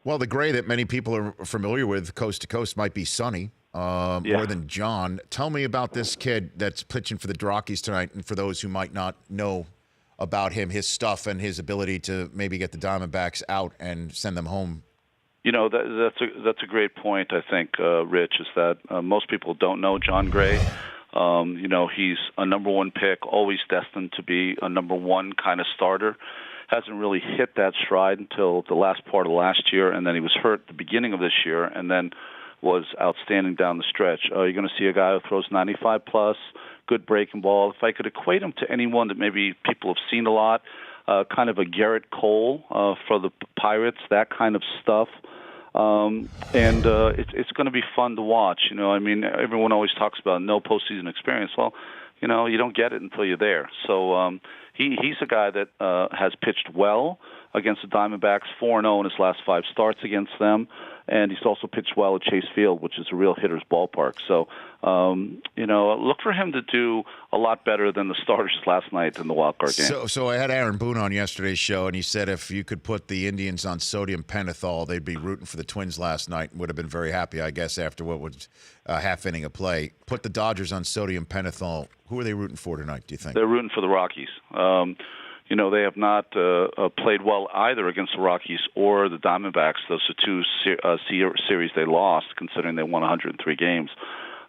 Well, the gray that many people are familiar with, coast to coast, might be Sonny more than John. Tell me about this kid that's pitching for the Rockies tonight, and for those who might not know about him, his stuff, and his ability to maybe get the Diamondbacks out and send them home. You know, that's a great point, I think, Rich, is that most people don't know John Gray. You know, he's a number one pick, always destined to be a number one kind of starter. Hasn't really hit that stride until the last part of last year, and then he was hurt at the beginning of this year, and then was outstanding down the stretch. You're going to see a guy who throws 95+, good breaking ball. If I could equate him to anyone that maybe people have seen a lot, kind of a Garrett Cole for the Pirates, that kind of stuff. It's going to be fun to watch. You know, I mean, everyone always talks about no postseason experience. Well, you know, you don't get it until you're there. So he's a guy that has pitched well against the Diamondbacks, 4-0 in his last 5 starts against them. And he's also pitched well at Chase Field, which is a real hitter's ballpark. So, you know, look for him to do a lot better than the starters last night in the Wildcard game. So I had Aaron Boone on yesterday's show, and he said if you could put the Indians on sodium pentothal, they'd be rooting for the Twins last night and would have been very happy, I guess, after what was a half inning of play. Put the Dodgers on sodium pentothal. Who are they rooting for tonight, do you think? They're rooting for the Rockies. You know, they have not played well either against the Rockies or the Diamondbacks. Those are two series they lost, considering they won 103 games.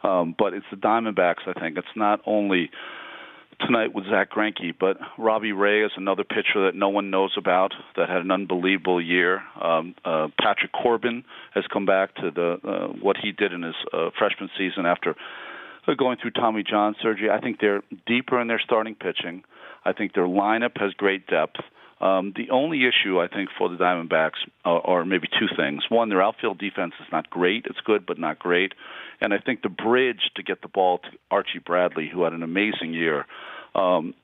But it's the Diamondbacks, I think. It's not only tonight with Zach Greinke, but Robbie Ray is another pitcher that no one knows about that had an unbelievable year. Patrick Corbin has come back to what he did in his freshman season after going through Tommy John surgery. I think they're deeper in their starting pitching. I think their lineup has great depth. The only issue, I think, for the Diamondbacks are maybe two things. One, their outfield defense is not great. It's good, but not great. And I think the bridge to get the ball to Archie Bradley, who had an amazing year,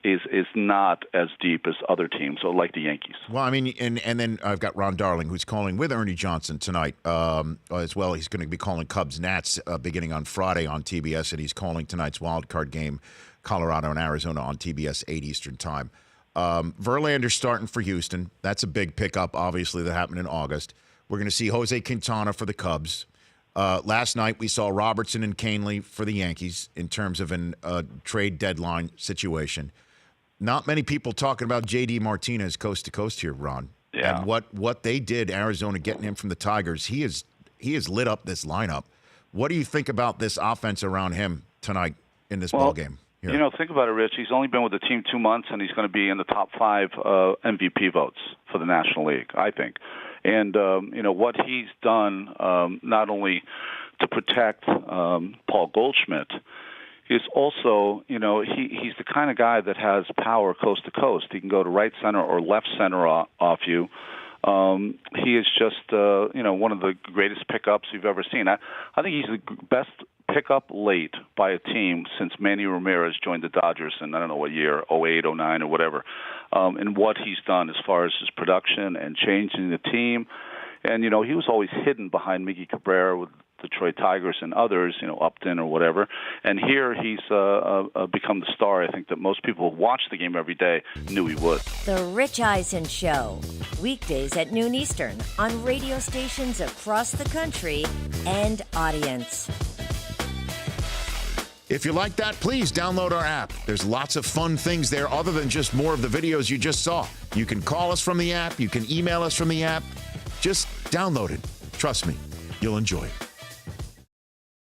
is not as deep as other teams, like the Yankees. Well, I mean, and then I've got Ron Darling, who's calling with Ernie Johnson tonight as well. He's going to be calling Cubs-Nats beginning on Friday on TBS, and he's calling tonight's Wildcard game, Colorado and Arizona, on TBS 8 Eastern Time. Verlander's starting for Houston. That's a big pickup, obviously, that happened in August. We're going to see Jose Quintana for the Cubs. Last night, we saw Robertson and Canely for the Yankees in terms of a trade deadline situation. Not many people talking about J.D. Martinez coast to coast here, Ron. Yeah. And what they did, Arizona getting him from the Tigers, he has lit up this lineup. What do you think about this offense around him tonight in this ballgame? You know, think about it, Rich. He's only been with the team 2 months, and he's going to be in the top 5 MVP votes for the National League, I think. And, you know, what he's done not only to protect Paul Goldschmidt is also, you know, he's the kind of guy that has power coast to coast. He can go to right center or left center off you. He is just, you know, one of the greatest pickups you've ever seen. I think he's the best pickup late by a team since Manny Ramirez joined the Dodgers in, I don't know what year, 08, 09, or whatever, and what he's done as far as his production and changing the team. And, you know, he was always hidden behind Miggy Cabrera with Detroit Tigers and others, you know, Upton or whatever. And here he's become the star, I think, that most people who watch the game every day knew he would. The Rich Eisen Show, weekdays at noon Eastern on radio stations across the country and audience. If you like that, please download our app. There's lots of fun things there other than just more of the videos you just saw. You can call us from the app. You can email us from the app. Just download it. Trust me, you'll enjoy it.